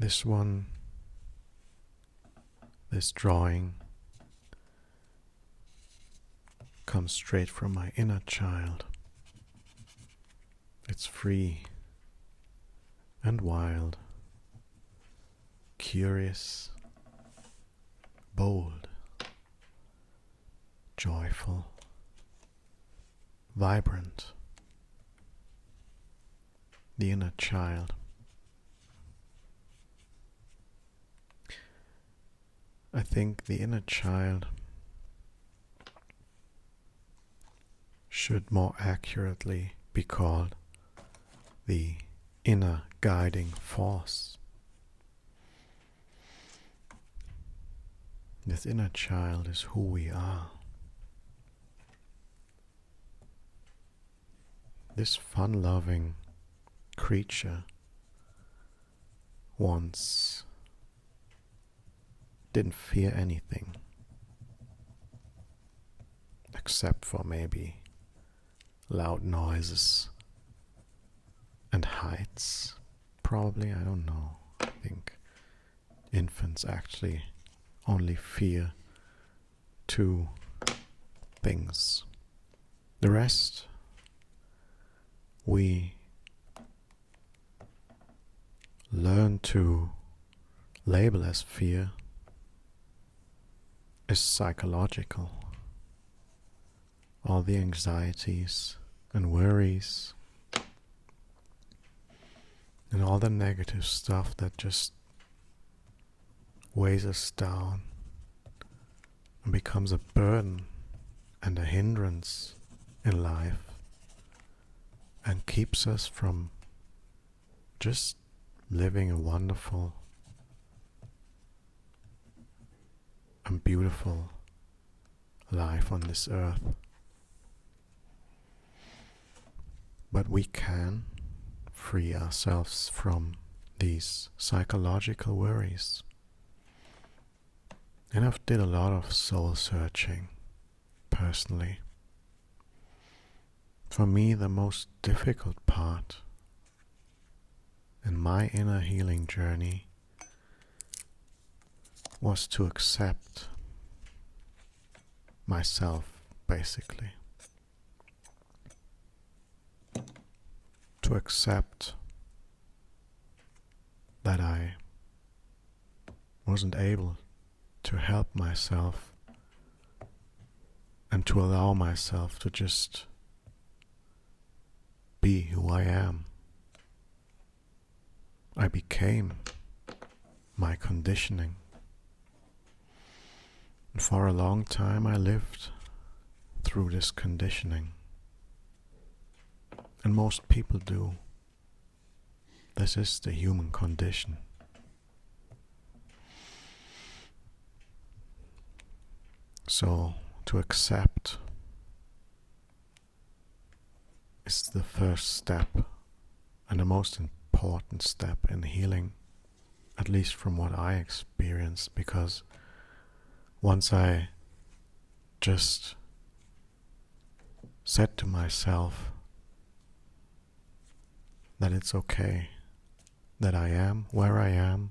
This one, this drawing, comes straight from my inner child. It's free and wild, curious, bold, joyful, vibrant. The inner child. I think the inner child should more accurately be called the inner guiding force. This inner child is who we are. This fun-loving creature once didn't fear anything except for maybe loud noises and heights. Probably, I don't know. I think infants actually only fear two things. The rest we learn to label as fear is psychological. All the anxieties and worries and all the negative stuff that just weighs us down and becomes a burden and a hindrance in life and keeps us from just living a wonderful and beautiful life on this earth. But we can free ourselves from these psychological worries. And I've did a lot of soul searching personally. For me, the most difficult part in my inner healing journey was to accept myself, basically. To accept that I wasn't able to help myself and to allow myself to just be who I am. I became my conditioning. And for a long time I lived through this conditioning. And most people do. This is the human condition. So to accept is the first step and the most important step in healing, at least from what I experienced, because once I just said to myself that it's okay, that I am where I am,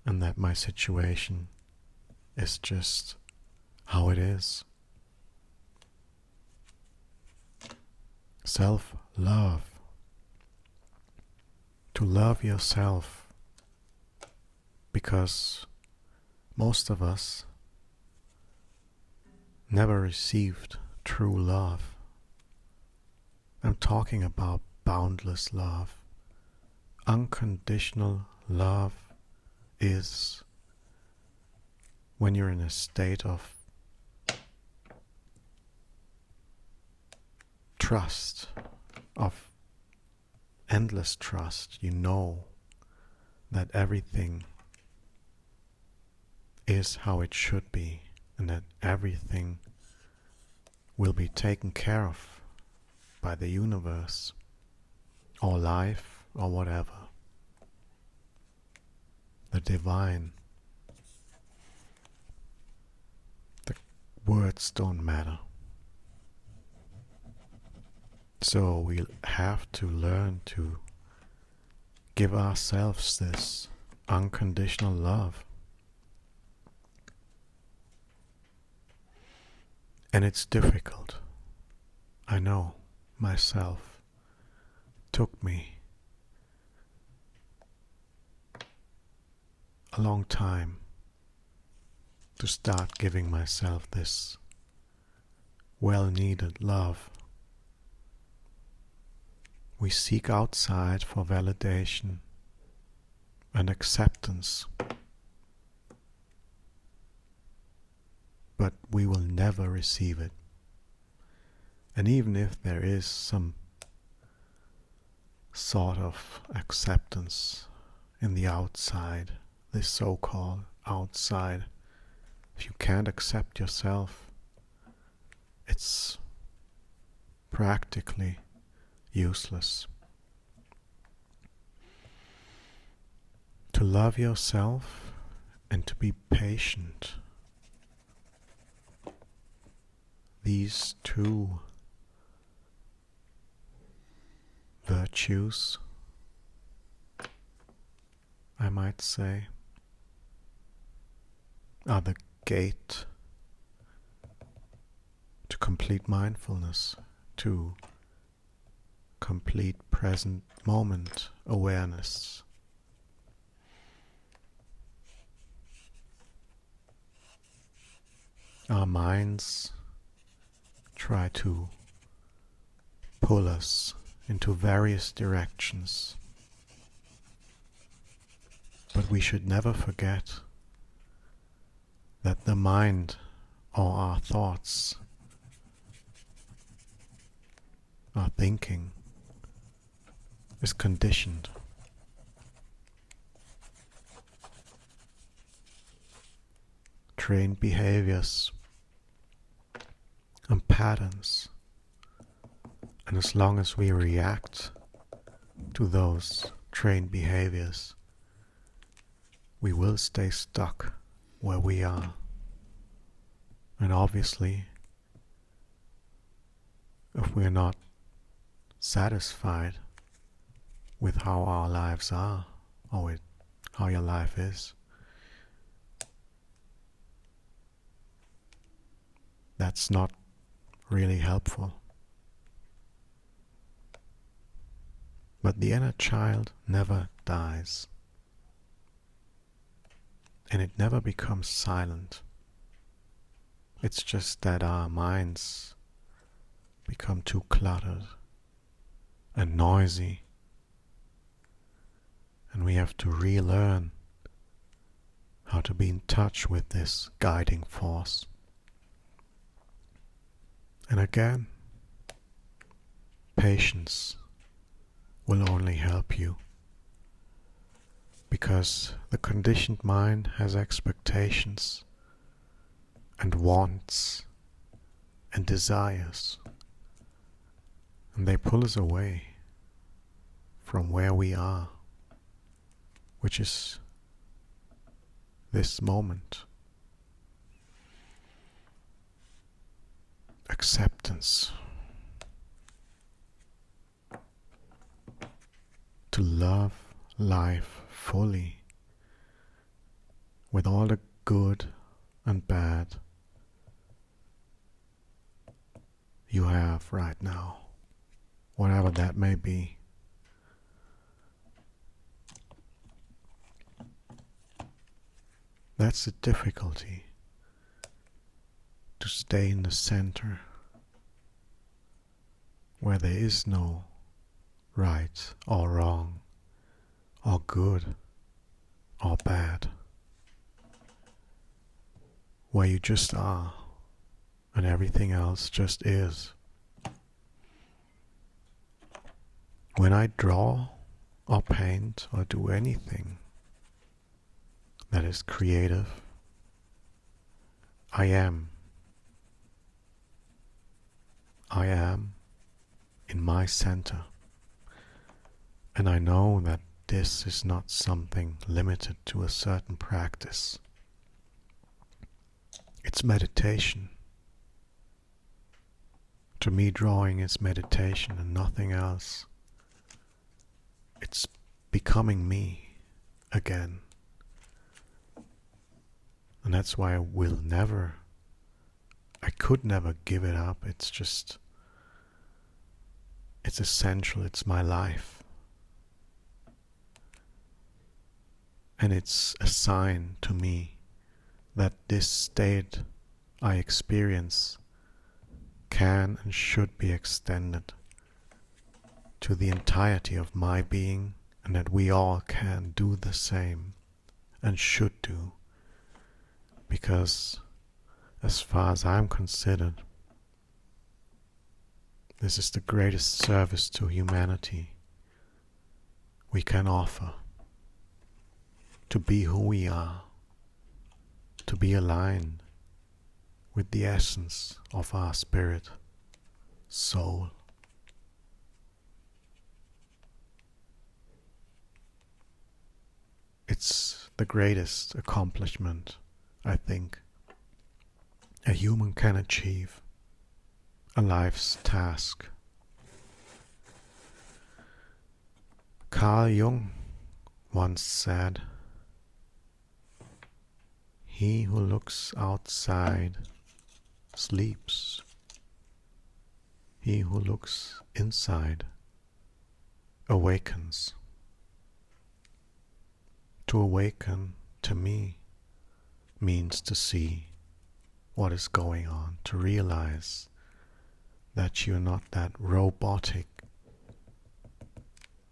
and that my situation is just how it is. Self-love. To love yourself, because most of us never received true love. I'm talking about boundless love. Unconditional love is when you're in a state of trust, of endless trust. You know that everything is how it should be, and that everything will be taken care of by the universe, or life, or whatever. The divine. The words don't matter. So we'll have to learn to give ourselves this unconditional love. And it's difficult. I know myself. Took me a long time to start giving myself this well-needed love. We seek outside for validation and acceptance, but we will never receive it. And even if there is some sort of acceptance in the outside, this so-called outside, if you can't accept yourself, it's practically useless. To love yourself and to be patient, these two virtues, I might say, are the gate to complete mindfulness, to complete present moment awareness. Our minds try to pull us into various directions, but we should never forget that the mind or our thoughts, our thinking, is conditioned. Trained behaviors and patterns, and as long as we react to those trained behaviors, we will stay stuck where we are. And obviously, if we're not satisfied with how our lives are, or with how your life is, that's not really helpful. But the inner child never dies, and it never becomes silent. It's just that our minds become too cluttered and noisy, and we have to relearn how to be in touch with this guiding force. And again, patience will only help you, because the conditioned mind has expectations and wants and desires, and they pull us away from where we are, which is this moment. Acceptance. To love life fully, with all the good and bad you have right now, whatever that may be. That's the difficulty, to stay in the center, where there is no right or wrong, or good or bad, where you just are and everything else just is. When I draw or paint or do anything that is creative, I am in my center, and I know that this is not something limited to a certain practice. It's meditation. To me, drawing is meditation and nothing else. It's becoming me again. And that's why I could never give it up. It's essential, it's my life. And it's a sign to me that this state I experience can and should be extended to the entirety of my being, and that we all can do the same and should do. Because as far as I'm considered, this is the greatest service to humanity we can offer. To be who we are, to be aligned with the essence of our spirit, soul. It's the greatest accomplishment, I think, a human can achieve, a life's task. Carl Jung once said, "He who looks outside sleeps. He who looks inside awakens." To awaken, to me, means to see what is going on, to realize that you're not that robotic,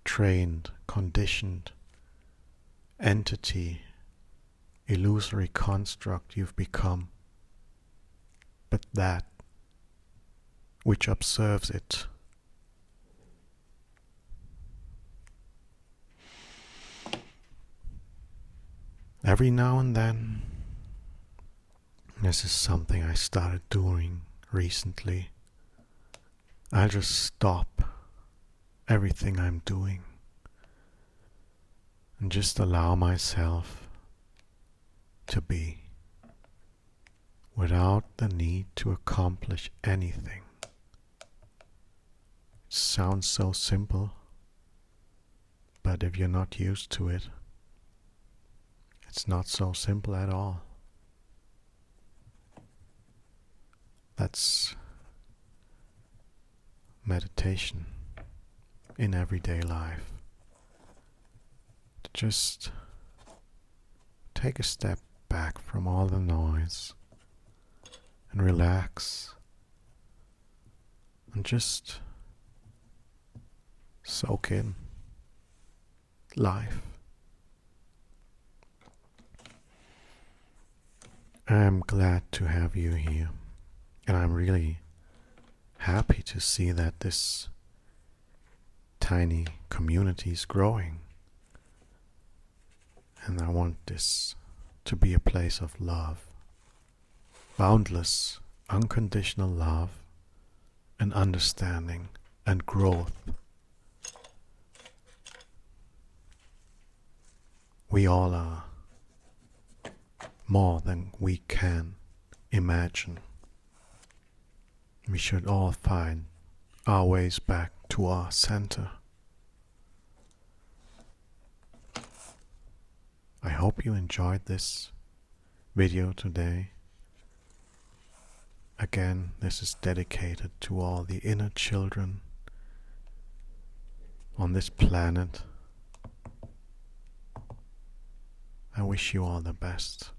trained, conditioned entity, illusory construct you've become, but that which observes it. Every now and then, this is something I started doing recently, I just stop everything I'm doing and just allow myself to be without the need to accomplish anything. It sounds so simple, but if you're not used to it, it's not so simple at all. That's meditation in everyday life. To just take a step back from all the noise and relax and just soak in life. I'm glad to have you here, and I'm really happy to see that this tiny community is growing. And I want this to be a place of love, boundless, unconditional love and understanding and growth. We all are more than we can imagine. We should all find our ways back to our center. I hope you enjoyed this video today. Again, this is dedicated to all the inner children on this planet. I wish you all the best.